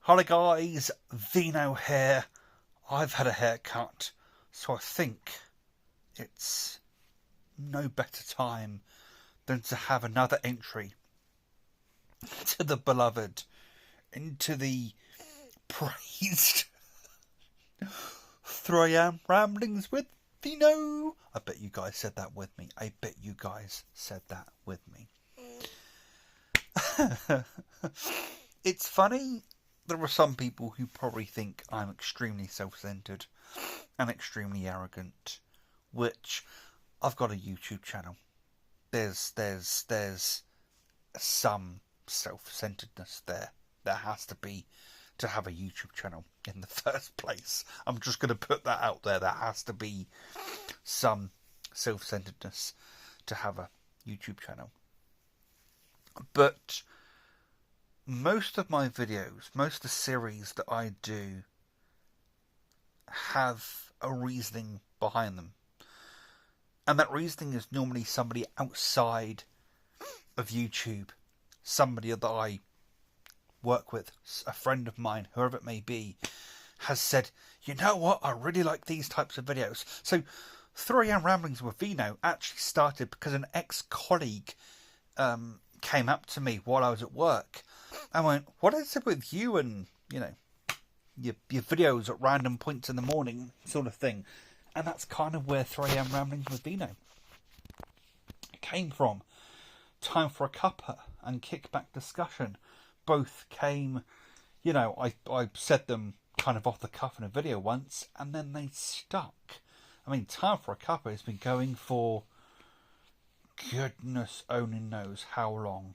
Hi guys, Veno here. I've had a haircut, so I think it's no better time than to have another entry to the beloved, into the praised 3am Ramblings with Veno. I bet you guys said that with me. It's funny. There are some people who probably think I'm extremely self-centered and extremely arrogant, which I've got a YouTube channel. There's some self-centeredness there. There has to be to have a YouTube channel in the first place. I'm just going to put that out there. There has to be some self-centeredness to have a YouTube channel. But most of my videos, most of the series that I do, have a reasoning behind them. And that reasoning is normally somebody outside of YouTube, somebody that I work with, a friend of mine, whoever it may be, has said, you know what, I really like these types of videos. So 3am Ramblings with Veno actually started because an ex-colleague came up to me while I was at work and went, what is it with you and, your videos at random points in the morning sort of thing. And that's kind of where 3am Ramblings with Veno came from. Time for a Cuppa and Kickback Discussion both came, I said them kind of off the cuff in a video once, and then they stuck. I mean, Time for a Cuppa has been going for goodness only knows how long.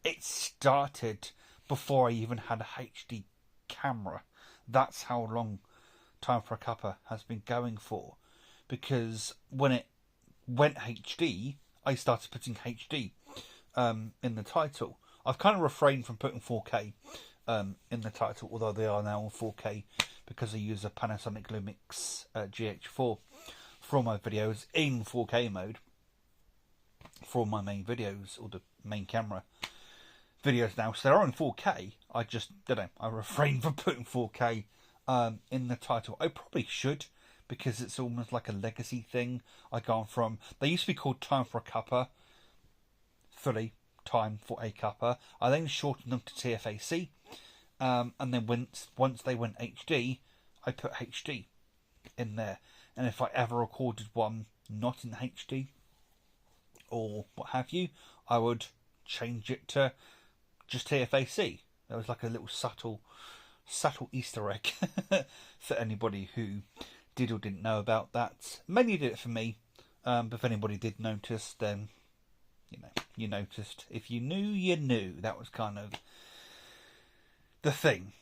It started before I even had a HD camera. That's how long Time for a Cuppa has been going for. Because when it went HD, I started putting HD in the title. I've kind of refrained from putting 4K in the title, although they are now on 4K because I use a Panasonic Lumix GH4 for all my videos in 4K mode for all my main videos, or the main camera videos now. So they're on 4K. I just, I refrain from putting 4K in the title. I probably should, because it's almost like a legacy thing. I gone from, they used to be called Time for a Cuppa, fully Time for a Cuppa. I then shortened them to TFAC, and then once they went HD, I put HD in there. And if I ever recorded one not in HD or what have you, I would change it to just TFAC. There was like a little subtle Easter egg for anybody who did or didn't know about that. Many did it for me, but if anybody did notice, then you noticed. If you knew, you knew. That was kind of the thing.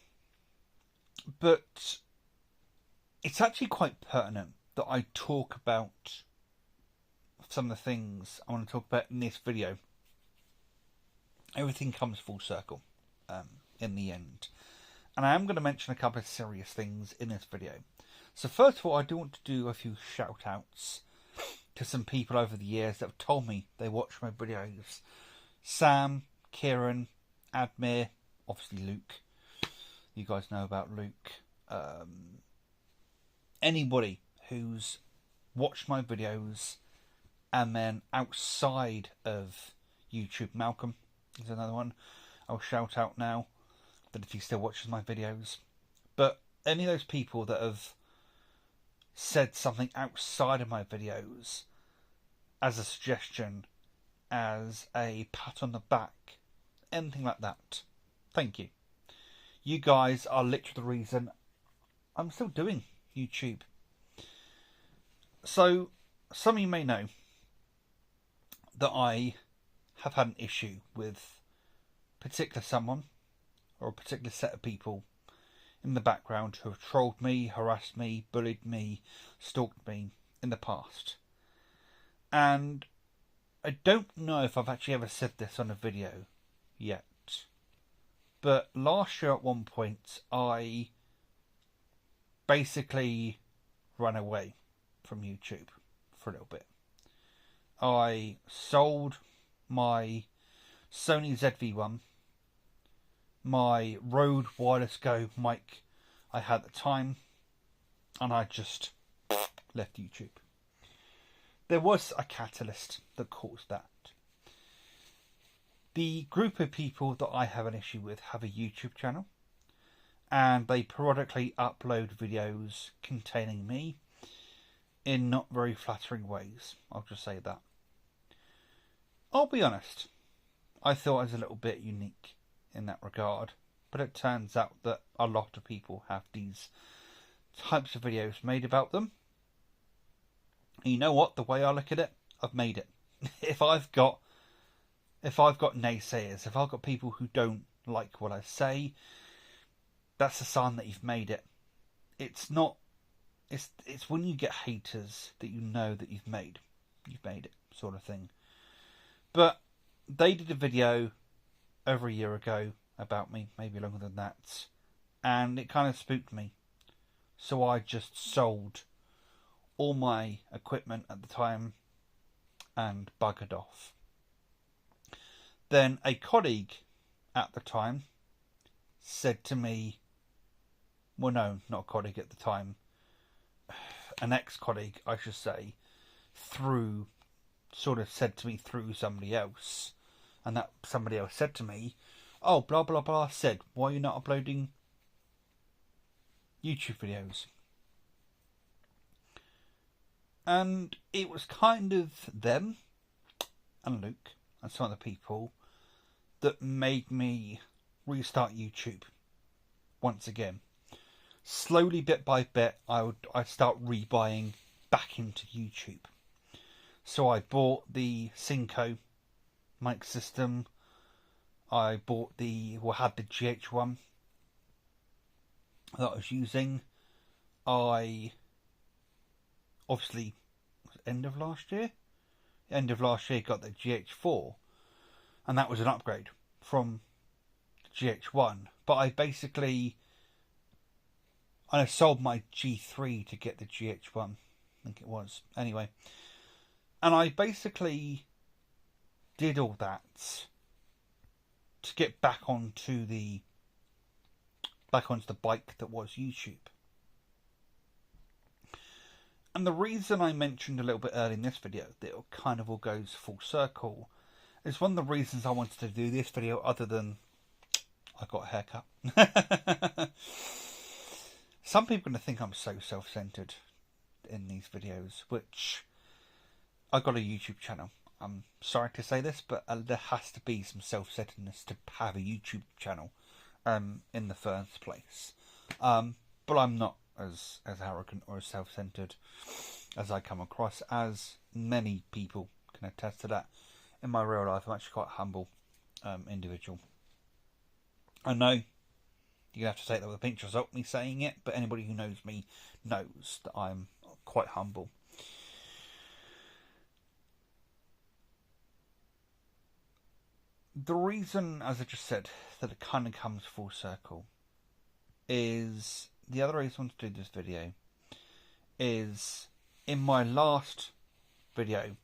But it's actually quite pertinent that I talk about some of the things I want to talk about in this video. Everything comes full circle in the end. And I am going to mention a couple of serious things in this video. So first of all, I do want to do a few shout outs to some people over the years that have told me they watch my videos. Sam, Kieran, Admir, obviously Luke. You guys know about Luke. Anybody who's watched my videos and then outside of YouTube, Malcolm is another one I'll shout out now, that if he still watches my videos. But any of those people that have said something outside of my videos as a suggestion, as a pat on the back, anything like that, thank you. You guys are literally the reason I'm still doing YouTube. So some of you may know that I have had an issue with particular someone or a particular set of people in the background who have trolled me, harassed me, bullied me, stalked me in the past. And I don't know if I've actually ever said this on a video yet, but last year at one point I basically ran away from YouTube for a little bit. I sold my Sony ZV-1 my Rode Wireless Go mic I had at the time, and I just left YouTube. There was a catalyst that caused that. The group of people that I have an issue with have a YouTube channel, and they periodically upload videos containing me in not very flattering ways. I'll just say that. I'll be honest, I thought I was a little bit unique in that regard, but it turns out that a lot of people have these types of videos made about them. And you know what? The way I look at it, I've made it. If I've got naysayers, if I've got people who don't like what I say, that's a sign that you've made it. It's when you get haters that you know that you've made it, sort of thing. But they did a video over a year ago about me, maybe longer than that, and it kind of spooked me. So I just sold all my equipment at the time and buggered off. Then a colleague at the time said to me, well, no, not a colleague at the time, an ex-colleague, I should say, said to me through somebody else, and that somebody else said to me, oh, blah, blah, blah, said, why are you not uploading YouTube videos? And it was kind of them and Luke and some other people that made me restart YouTube once again. Slowly, bit by bit, I'd start rebuying back into YouTube. So I bought the Synco mic system. I had the GH1 that I was using. Obviously, end of last year got the GH4, and that was an upgrade from the GH1. But I sold my G3 to get the GH1, I think it was. Anyway, and I basically did all that to get back onto the bike that was YouTube. And the reason I mentioned a little bit earlier in this video that it kind of all goes full circle is one of the reasons I wanted to do this video, other than I got a haircut. Some people are going to think I'm so self-centered in these videos, which I got a YouTube channel. I'm sorry to say this, but there has to be some self-centeredness to have a YouTube channel in the first place. But I'm not as arrogant or as self-centered as I come across, as many people can attest to that. In my real life, I'm actually quite a humble individual. I know you have to take that with a pinch of salt, me saying it, but anybody who knows me knows that I'm quite humble. The reason, as I just said, that it kind of comes full circle is the other reason I want to do this video is in my last video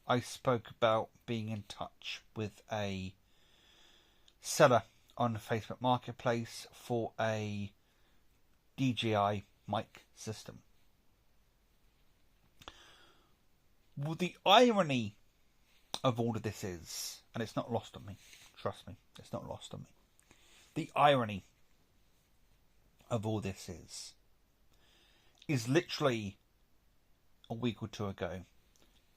I spoke about being in touch with a seller on Facebook Marketplace for a DJI mic system. Well, the irony of all of this is, and it's not lost on me, trust me, it's not lost on me. The irony of all this is literally a week or two ago,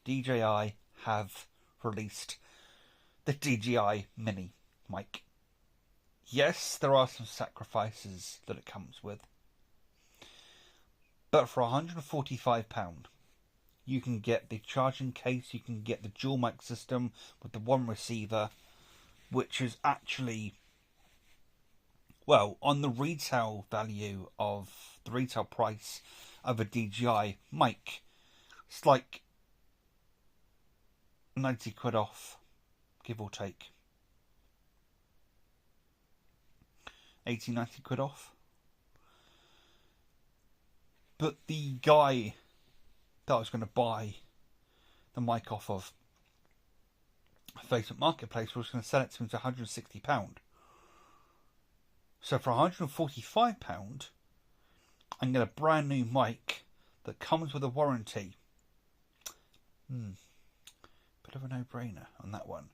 DJI have released the DJI Mini mic. Yes, there are some sacrifices that it comes with, but for £145, you can get the charging case, you can get the dual mic system with the one receiver, which is actually, well, on the retail value of the retail price of a DJI mic, it's like 90 quid off, give or take. 80, 90 quid off. But the guy that I was going to buy the mic off of Facebook Marketplace was going to sell it to me for £160. So for £145, I can get a brand new mic that comes with a warranty. Bit of a no-brainer on that one.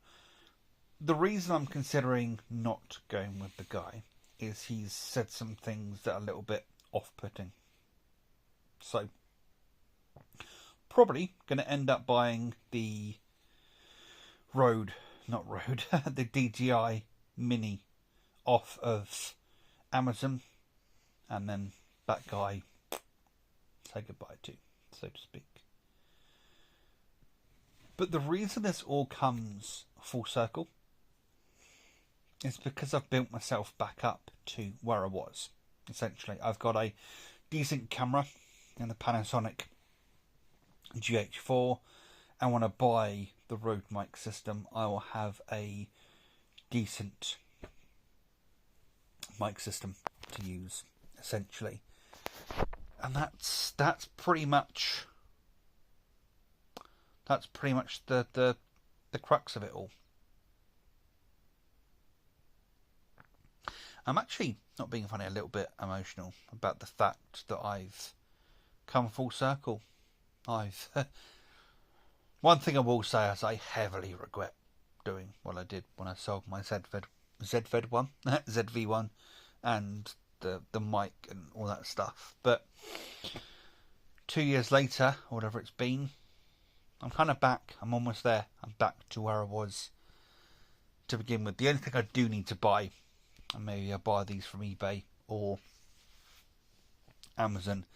The reason I'm considering not going with the guy is he's said some things that are a little bit off-putting. So, probably going to end up buying the the DJI Mini off of Amazon, and then that guy say goodbye to, so to speak. But the reason this all comes full circle is because I've built myself back up to where I was. Essentially, I've got a decent camera in the Panasonic GH4, and when I buy the Rode mic system, I will have a decent mic system to use, essentially. And that's pretty much the crux of it all. I'm actually, not being funny, a little bit emotional about the fact that I've come full circle. One thing I will say is I heavily regret doing what I did when I sold my ZV1, and the mic and all that stuff. But 2 years later, or whatever it's been, I'm kind of back. I'm almost there. I'm back to where I was to begin with. The only thing I do need to buy, and maybe I buy these from eBay or Amazon,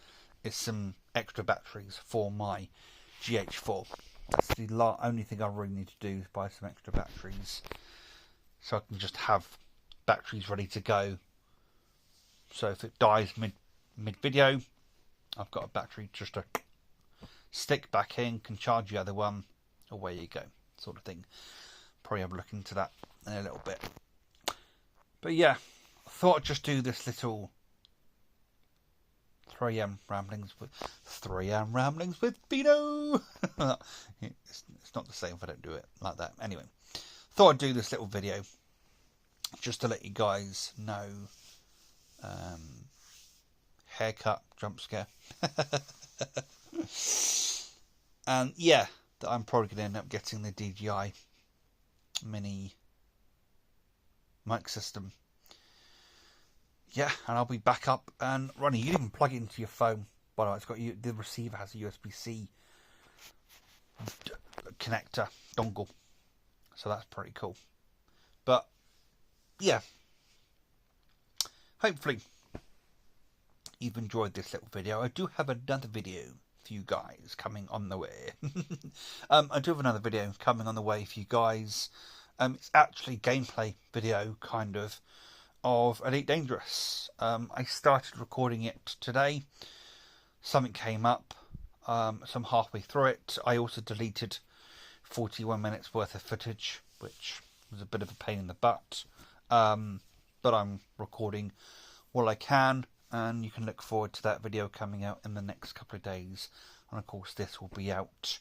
is some extra batteries for my GH4. That's the only thing I really need to do, is buy some extra batteries, so I can just have batteries ready to go. So if it dies mid video, I've got a battery just to stick back in, can charge the other one, away you go, sort of thing. Probably have a look into that in a little bit. But yeah, I thought I'd just do this little 3am ramblings with Veno. It's not the same if I don't do it like that. Anyway, thought I'd do this little video just to let you guys know. Haircut jump scare. And yeah, that I'm probably going to end up getting the DJI Mini mic system. Yeah, and I'll be back up and running. You can even plug it into your phone. By the way, it's got the receiver has a USB-C connector dongle, so that's pretty cool. But yeah, hopefully you've enjoyed this little video. I do have another video for you guys coming on the way. I do have another video coming on the way for you guys. It's actually gameplay video, kind of Elite Dangerous. I started recording it today. Something came up, so I'm halfway through it. I also deleted 41 minutes worth of footage, which was a bit of a pain in the butt. But I'm recording all I can, and you can look forward to that video coming out in the next couple of days. And of course this will be out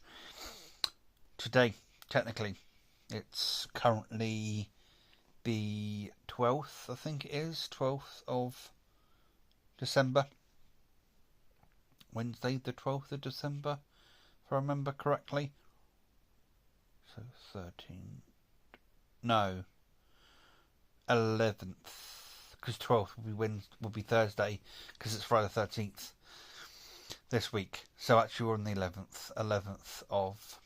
today, technically. It's currently the 12th, I think it is, 12th of December. Wednesday the 12th of December, if I remember correctly. So 13... No. 11th. Because 12th will be Thursday, because it's Friday the 13th this week. So actually we're on the 11th of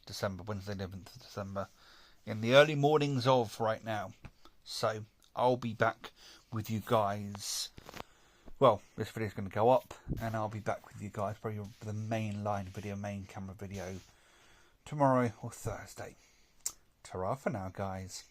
December, Wednesday 11th of December, in the early mornings of right now. So I'll be back with you guys. Well, this video is going to go up, and I'll be back with you guys probably for the main camera video tomorrow or Thursday. Ta-ra for now, guys.